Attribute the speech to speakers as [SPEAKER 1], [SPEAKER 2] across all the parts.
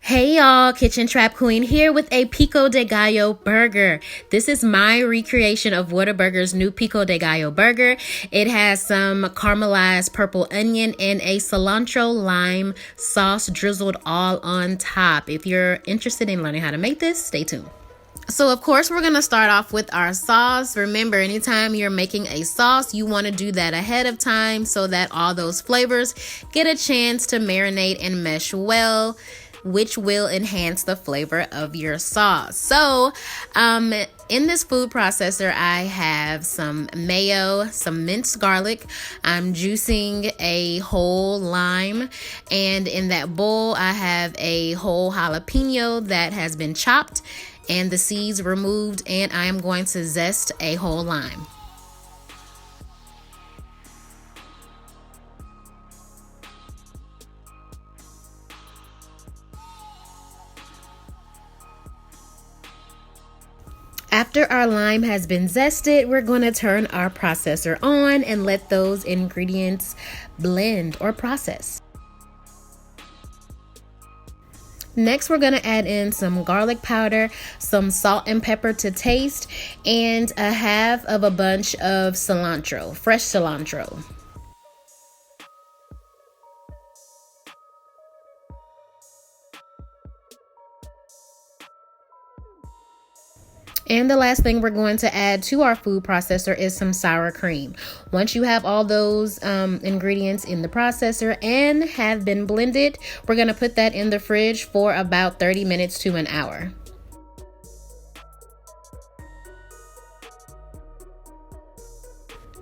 [SPEAKER 1] Hey y'all, Kitchen Trap Queen here with a Pico de Gallo burger. This is my recreation of Whataburger's new Pico de Gallo burger. It has some caramelized purple onion and a cilantro lime sauce drizzled all on top. If you're interested in learning how to make this, stay tuned. So of course we're going to start off with our sauce. Remember, anytime you're making a sauce, you want to do that ahead of time so that all those flavors get a chance to marinate and mesh well, which will enhance the flavor of your sauce. So in this food processor, I have some mayo, some minced garlic. I'm juicing a whole lime, and in that bowl I have a whole jalapeno that has been chopped and the seeds removed, and I am going to zest a whole lime. After our lime has been zested, we're going to turn our processor on and let those ingredients blend or process. Next, we're going to add in some garlic powder, some salt and pepper to taste, and a half of a bunch of cilantro, fresh cilantro. And the last thing we're going to add to our food processor is some sour cream. Once you have all those ingredients in the processor and have been blended, we're going to put that in the fridge for about 30 minutes to an hour.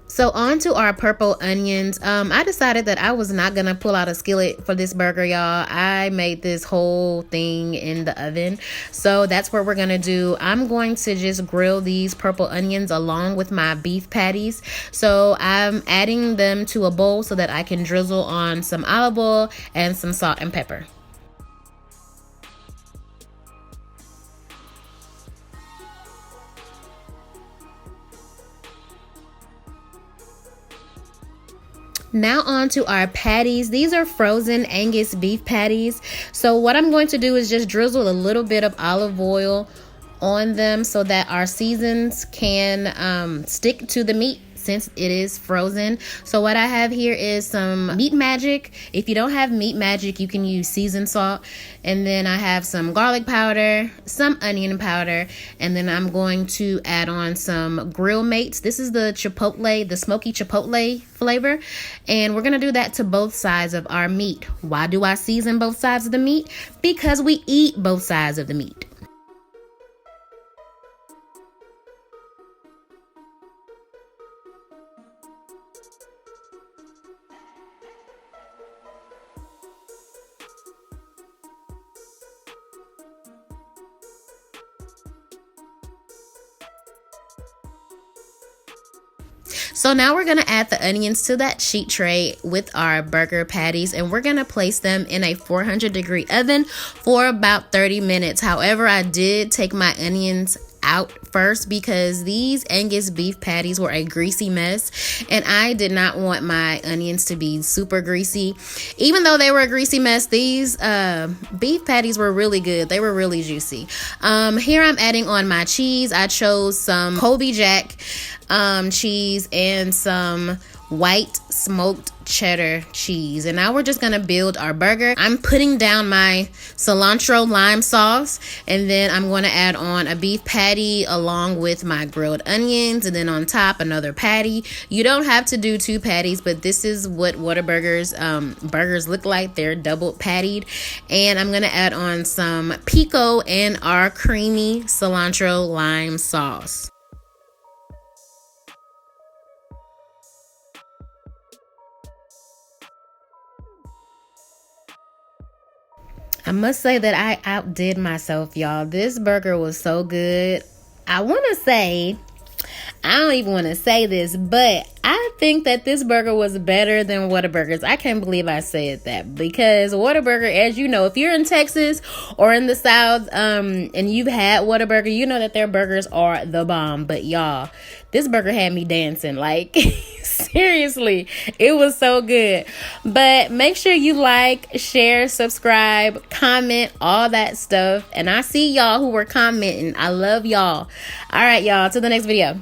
[SPEAKER 1] So on to our purple onions. I decided that I was not going to pull out a skillet for this burger, y'all. I made this whole thing in the oven. So that's what we're going to do. I'm going to just grill these purple onions along with my beef patties. So I'm adding them to a bowl so that I can drizzle on some olive oil and some salt and pepper. Now on to our patties. These are frozen Angus beef patties. So what I'm going to do is just drizzle a little bit of olive oil on them so that our seasons can stick to the meat since it is frozen. So what I have here is some Meat Magic. If you don't have Meat Magic, you can use seasoned salt. And then I have some garlic powder, some onion powder, and then I'm going to add on some Grill Mates. This is the chipotle, the smoky chipotle flavor. And we're gonna do that to both sides of our meat. Why do I season both sides of the meat? Because we eat both sides of the meat. So now we're going to add the onions to that sheet tray with our burger patties, and we're going to place them in a 400-degree oven for about 30 minutes. However, I did take my onions out first because these Angus beef patties were a greasy mess, and I did not want my onions to be super greasy. Even though they were a greasy mess, these beef patties were really good. They were really juicy. Here I'm adding on my cheese. I chose some Colby Jack cheese and some white smoked cheddar cheese, and now we're just gonna build our burger. I'm putting down my cilantro lime sauce, and then I'm going to add on a beef patty along with my grilled onions, and then on top another patty. You don't have to do two patties, but this is what Whataburger's burgers look like. They're double pattied. And I'm gonna add on some pico and our creamy cilantro lime sauce. I must say that I outdid myself, y'all. This burger was so good. I don't even want to say this, but I think that this burger was better than Whataburger's. I can't believe I said that, because Whataburger, as you know, if you're in Texas or in the South and you've had Whataburger, you know that their burgers are the bomb. But y'all, this burger had me dancing. Like, Seriously, it was so good. But make sure you like, share, subscribe, comment, all that stuff. And I see y'all who were commenting. I love y'all. All right, y'all. Till the next video.